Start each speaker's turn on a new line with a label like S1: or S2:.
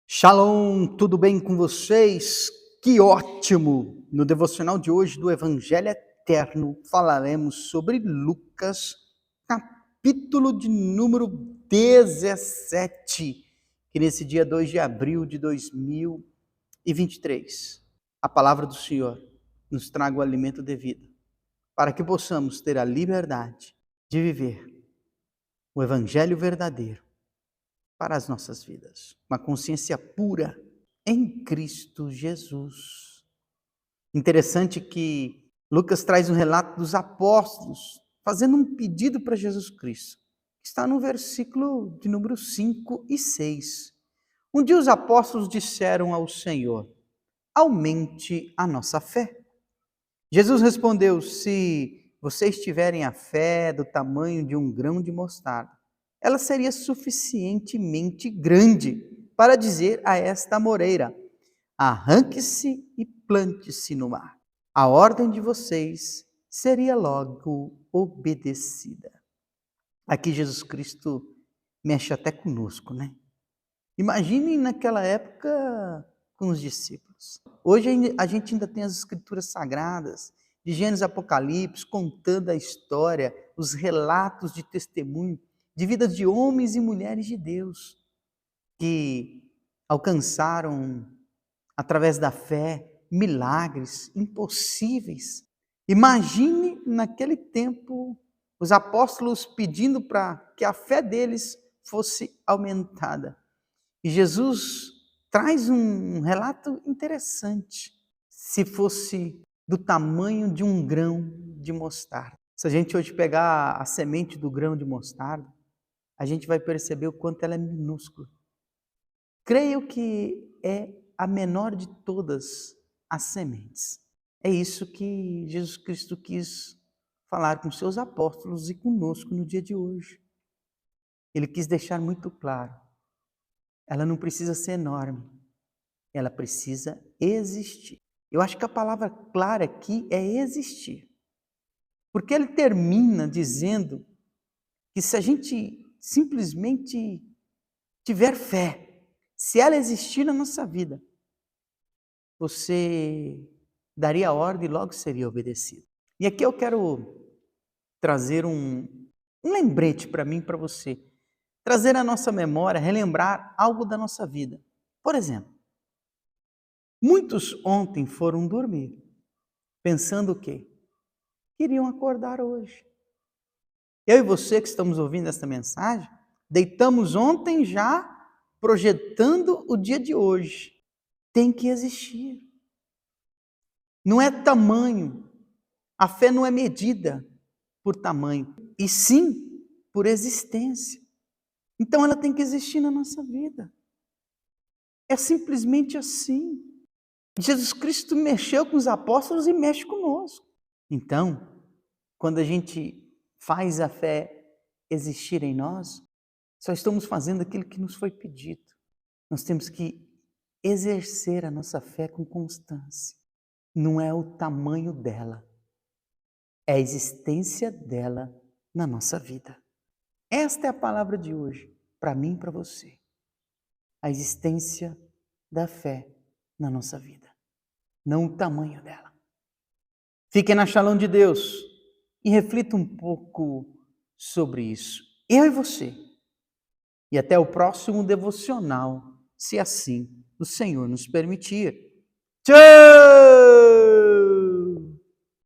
S1: Shalom, tudo bem com vocês? Que ótimo! No devocional de hoje do Evangelho Eterno falaremos sobre Lucas, capítulo de número 17, que nesse dia 2 de abril de 2023, a palavra do Senhor nos traga o alimento devido, para que possamos ter a liberdade de viver o Evangelho verdadeiro para as nossas vidas. Uma consciência pura em Cristo Jesus. Interessante que Lucas traz um relato dos apóstolos fazendo um pedido para Jesus Cristo. Está no versículo de número 5 e 6. Um dia os apóstolos disseram ao Senhor: aumente a nossa fé. Jesus respondeu: se vocês tiverem a fé do tamanho de um grão de mostarda, ela seria suficientemente grande para dizer a esta amoreira: arranque-se e plante-se no mar. A ordem de vocês seria logo obedecida. Aqui Jesus Cristo mexe até conosco, né? Imagine naquela época com os discípulos. Hoje a gente ainda tem as escrituras sagradas, de Gênesis e Apocalipse, contando a história, os relatos de testemunho de vidas de homens e mulheres de Deus que alcançaram, através da fé, milagres impossíveis. Imagine naquele tempo os apóstolos pedindo para que a fé deles fosse aumentada. E Jesus traz um relato interessante. Se fosse do tamanho de um grão de mostarda. Se a gente hoje pegar a semente do grão de mostarda, a gente vai perceber o quanto ela é minúscula. Creio que é a menor de todas as sementes. É isso que Jesus Cristo quis falar com seus apóstolos e conosco no dia de hoje. Ele quis deixar muito claro. Ela não precisa ser enorme, ela precisa existir. Eu acho que a palavra clara aqui é existir. Porque ele termina dizendo que se a gente simplesmente tiver fé, se ela existir na nossa vida, você daria a ordem e logo seria obedecido. E aqui eu quero trazer um lembrete para mim e para você. Trazer à nossa memória, relembrar algo da nossa vida. Por exemplo, muitos ontem foram dormir, pensando o quê? Queriam acordar hoje. Eu e você que estamos ouvindo esta mensagem, deitamos ontem já projetando o dia de hoje. Tem que existir. Não é tamanho. A fé não é medida por tamanho, e sim por existência. Então ela tem que existir na nossa vida. É simplesmente assim. Jesus Cristo mexeu com os apóstolos e mexe conosco. Então, quando a gente faz a fé existir em nós, só estamos fazendo aquilo que nos foi pedido. Nós temos que exercer a nossa fé com constância. Não é o tamanho dela, é a existência dela na nossa vida. Esta é a palavra de hoje, para mim e para você. A existência da fé na nossa vida, não o tamanho dela. Fiquem na Shalom de Deus e reflita um pouco sobre isso. Eu e você. E até o próximo devocional, se assim o Senhor nos permitir. Tchau!